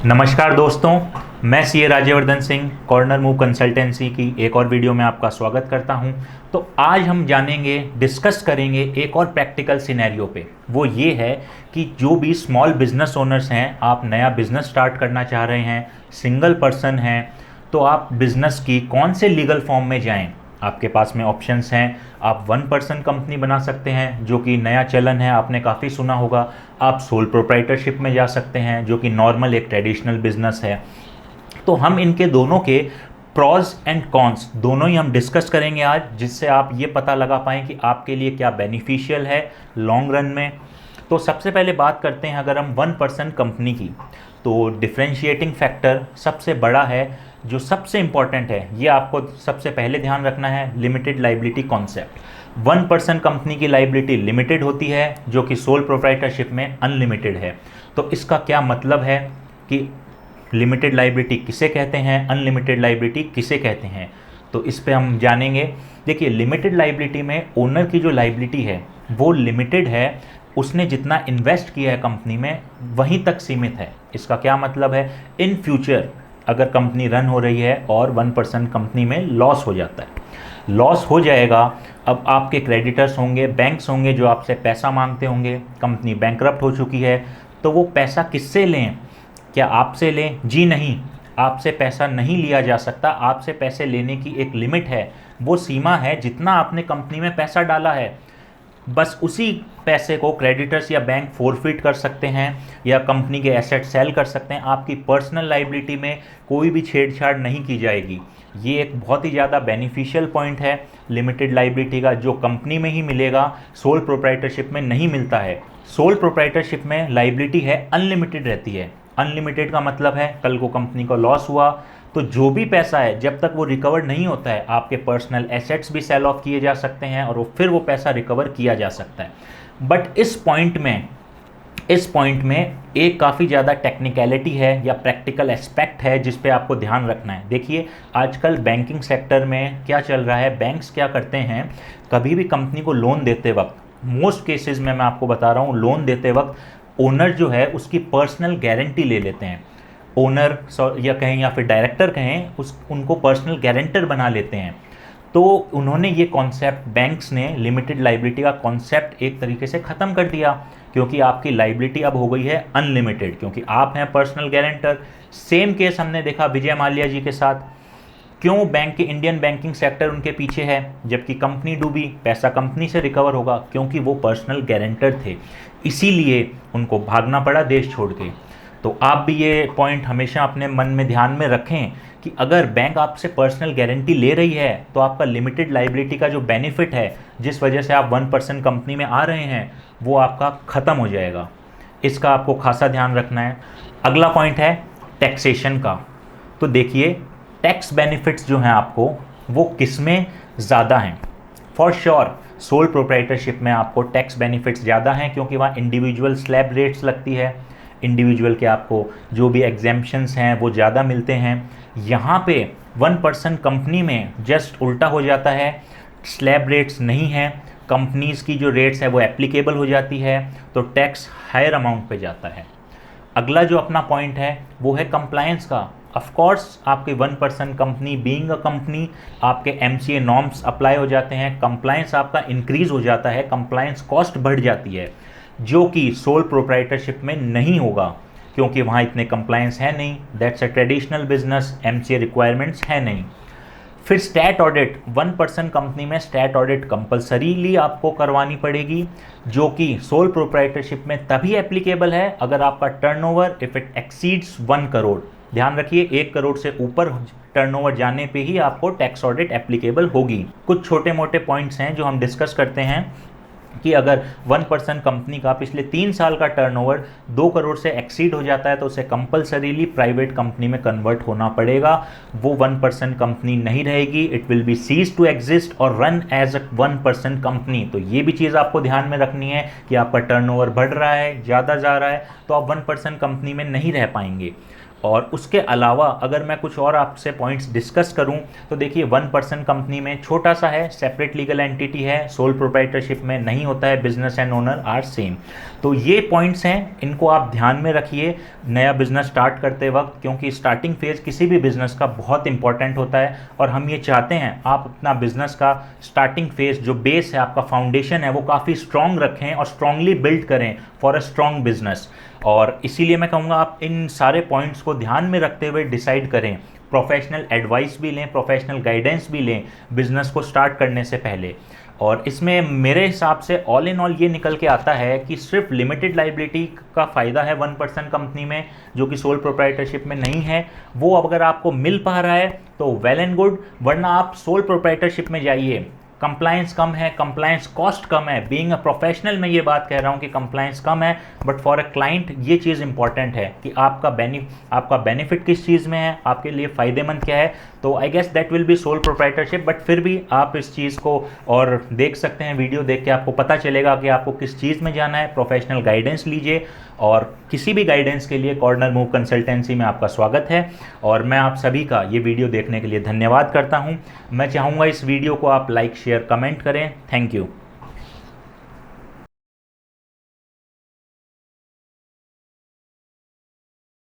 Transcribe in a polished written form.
नमस्कार दोस्तों, मैं CA Rajvardhan Singh corner move consultancy की एक और वीडियो में आपका स्वागत करता हूं। तो आज हम जानेंगे, डिस्कस करेंगे एक और प्रैक्टिकल सिनेरियो पे। वो ये है कि जो भी स्मॉल बिजनेस ओनर्स हैं, आप नया बिजनेस स्टार्ट करना चाह रहे हैं, सिंगल पर्सन हैं, तो आप बिजनेस की कौन से लीगल फॉर्म में जाएं। आपके पास में ऑप्शंस हैं। आप वन पर्सन कंपनी बना सकते हैं, जो कि नया चलन है, आपने काफ़ी सुना होगा। आप सोल प्रोप्राइटरशिप में जा सकते हैं, जो कि नॉर्मल एक ट्रेडिशनल बिजनेस है। तो हम इनके दोनों के प्रॉज एंड कॉन्स दोनों ही हम डिस्कस करेंगे आज, जिससे आप ये पता लगा पाएँ कि आपके लिए क्या बेनिफिशियल है लॉन्ग रन में। तो सबसे पहले बात करते हैं, अगर हम वन पर्सन कंपनी की, तो डिफरेंशिएटिंग फैक्टर सबसे बड़ा है, जो सबसे इम्पॉर्टेंट है, ये आपको सबसे पहले ध्यान रखना है, limited liability concept. One person company की लाइबिलिटी लिमिटेड होती है, जो कि सोल प्रोप्राइटरशिप में अनलिमिटेड है। तो इसका क्या मतलब है कि लिमिटेड लाइबिलिटी किसे कहते हैं, अनलिमिटेड लाइबिलिटी किसे कहते हैं, तो इस पे हम जानेंगे। देखिए, लिमिटेड लाइबिलिटी में ओनर की जो लाइबिलिटी है वो लिमिटेड है, उसने जितना इन्वेस्ट किया है कंपनी में वहीं तक सीमित है। इसका क्या मतलब है, इन फ्यूचर अगर कंपनी रन हो रही है और वन पर्सन कंपनी में लॉस हो जाता है, लॉस हो जाएगा, अब आपके क्रेडिटर्स होंगे, बैंक्स होंगे जो आपसे पैसा मांगते होंगे, कंपनी बैंकरप्ट हो चुकी है, तो वो पैसा किससे लें? क्या आपसे लें? जी नहीं, आपसे पैसा नहीं लिया जा सकता। आपसे पैसे लेने की एक लिमिट है, वो सीमा है, जितना आपने कंपनी में पैसा डाला है बस उसी पैसे को क्रेडिटर्स या बैंक फोरफिट कर सकते हैं या कंपनी के एसेट सेल कर सकते हैं। आपकी पर्सनल लाइबिलिटी में कोई भी छेड़छाड़ नहीं की जाएगी। ये एक बहुत ही ज़्यादा बेनिफिशियल पॉइंट है लिमिटेड लाइबिलिटी का, जो कंपनी में ही मिलेगा, सोल प्रोप्राइटरशिप में नहीं मिलता है। सोल प्रोप्राइटरशिप में लाइबिलिटी है अनलिमिटेड रहती है। अनलिमिटेड का मतलब है कल को कंपनी को लॉस हुआ तो जो भी पैसा है, जब तक वो रिकवर नहीं होता है, आपके पर्सनल एसेट्स भी सेल ऑफ किए जा सकते हैं और फिर वो पैसा रिकवर किया जा सकता है। बट इस पॉइंट में एक काफ़ी ज़्यादा टेक्निकलिटी है या प्रैक्टिकल एस्पेक्ट है जिस पे आपको ध्यान रखना है। देखिए, आजकल बैंकिंग सेक्टर में क्या चल रहा है, बैंक्स क्या करते हैं, कभी भी कंपनी को लोन देते वक्त, मोस्ट केसेस में मैं आपको बता रहा हूँ, लोन देते वक्त ओनर जो है उसकी पर्सनल गारंटी ले लेते हैं। ओनर या कहें या फिर डायरेक्टर कहें, उनको पर्सनल गारंटर बना लेते हैं। तो उन्होंने ये कॉन्सेप्ट, बैंक्स ने लिमिटेड लाइबिलिटी का कॉन्सेप्ट एक तरीके से ख़त्म कर दिया, क्योंकि आपकी लाइबिलिटी अब हो गई है अनलिमिटेड, क्योंकि आप हैं पर्सनल गारंटर। सेम केस हमने देखा विजय माल्या जी के साथ। क्यों बैंक के इंडियन बैंकिंग सेक्टर उनके पीछे है, जबकि कंपनी डूबी, पैसा कंपनी से रिकवर होगा, क्योंकि वो पर्सनल गारंटर थे, इसीलिए उनको भागना पड़ा देश छोड़ के। तो आप भी ये पॉइंट हमेशा अपने मन में ध्यान में रखें कि अगर बैंक आपसे पर्सनल गारंटी ले रही है तो आपका लिमिटेड लाइबिलिटी का जो बेनिफिट है, जिस वजह से आप वन पर्सन कंपनी में आ रहे हैं, वो आपका ख़त्म हो जाएगा। इसका आपको खासा ध्यान रखना है। अगला पॉइंट है टैक्सेशन का। तो देखिए, टैक्स बेनिफिट्स जो हैं आपको, वो किस में ज़्यादा हैं? फॉर श्योर सोल प्रोप्राइटरशिप में आपको टैक्स बेनिफिट्स ज़्यादा हैं, क्योंकि वहाँ इंडिविजुअल स्लैब रेट्स लगती है, इंडिविजुअल के आपको जो भी एग्जेम्पशंस हैं वो ज़्यादा मिलते हैं। यहाँ पे वन पर्सन कंपनी में जस्ट उल्टा हो जाता है, स्लैब रेट्स नहीं हैं, कंपनीज़ की जो रेट्स है वो एप्लीकेबल हो जाती है, तो टैक्स हायर अमाउंट पे जाता है। अगला जो अपना पॉइंट है वो है कंप्लायंस का। ऑफ कोर्स आपकी one person company being a company, आपके एमसीए नॉर्म्स अप्लाई हो जाते हैं, कंप्लायंस आपका इंक्रीज़ हो जाता है, कंप्लायंस कॉस्ट बढ़ जाती है, जो कि सोल प्रोप्राइटरशिप में नहीं होगा, क्योंकि वहाँ इतने कंप्लायंस है नहीं। That's a traditional business, MCA requirements है नहीं। फिर stat audit, one person company में स्टैट ऑडिट कंपलसरीली आपको करवानी पड़ेगी, जो कि सोल प्रोप्राइटरशिप में तभी एप्लीकेबल है अगर आपका turnover if it exceeds 1 crore. ध्यान रखिए, 1 करोड़ से ऊपर टर्नओवर जाने पे ही आपको टैक्स ऑडिट एप्लीकेबल होगी। कुछ छोटे मोटे पॉइंट्स हैं जो हम डिस्कस करते हैं कि अगर वन पर्सन कंपनी का पिछले 3 साल का टर्नओवर 2 करोड़ से एक्सीड हो जाता है तो उसे कंपलसरीली प्राइवेट कंपनी में कन्वर्ट होना पड़ेगा। वो वन पर्सन कंपनी नहीं रहेगी, it will be cease to exist और run as a one person company. तो ये भी चीज़ आपको ध्यान में रखनी है कि आपका टर्नओवर बढ़ रहा है, ज़्यादा जा रहा है, तो आप वन पर्सन कंपनी में नहीं रह पाएंगे। और उसके अलावा अगर मैं कुछ और आपसे पॉइंट्स डिस्कस करूं तो देखिए 1% कंपनी में छोटा सा है, सेपरेट लीगल एंटिटी है, सोल प्रोप्राइटरशिप में नहीं होता है, business and owner are same. तो ये पॉइंट्स हैं, इनको आप ध्यान में रखिए नया बिजनेस स्टार्ट करते वक्त, क्योंकि स्टार्टिंग फेज किसी भी बिजनेस का बहुत इंपॉर्टेंट होता है और हम ये चाहते हैं आप अपना बिजनेस का स्टार्टिंग फेज जो बेस है, आपका फाउंडेशन है, वो काफ़ी स्ट्रांग रखें और स्ट्रांगली बिल्ड करें फॉर अ स्ट्रांग बिजनेस। और इसीलिए मैं कहूँगा आप इन सारे पॉइंट्स को ध्यान में रखते हुए डिसाइड करें, प्रोफेशनल एडवाइस भी लें, प्रोफेशनल गाइडेंस भी लें बिजनेस को स्टार्ट करने से पहले। और इसमें मेरे हिसाब से ऑल इन ऑल ये निकल के आता है कि सिर्फ लिमिटेड लाइबिलिटी का फ़ायदा है 1% कंपनी में जो कि सोल प्रोप्राइटरशिप में नहीं है। वो अगर आपको मिल पा रहा है तो वेल एंड गुड, वरना आप सोल प्रोप्राइटरशिप में जाइए। कंप्लायंस कम है, कंप्लायंस कॉस्ट कम है, बीइंग अ प्रोफेशनल मैं ये बात कह रहा हूँ कि कंप्लायंस कम है, बट फॉर अ क्लाइंट ये चीज़ इंपॉर्टेंट है कि आपका बेनिफिट किस चीज़ में है, आपके लिए फ़ायदेमंद क्या है। तो I guess that will be sole proprietorship, but फिर भी आप इस चीज़ को और देख सकते हैं, वीडियो देख के आपको पता चलेगा कि आपको किस चीज़ में जाना है। प्रोफेशनल गाइडेंस लीजिए और किसी भी गाइडेंस के लिए कॉर्नर मूव कंसल्टेंसी में आपका स्वागत है। और मैं आप सभी का ये वीडियो देखने के लिए धन्यवाद करता हूँ। मैं चाहूँगा इस वीडियो को आप लाइक शेयर कमेंट करें। Thank you.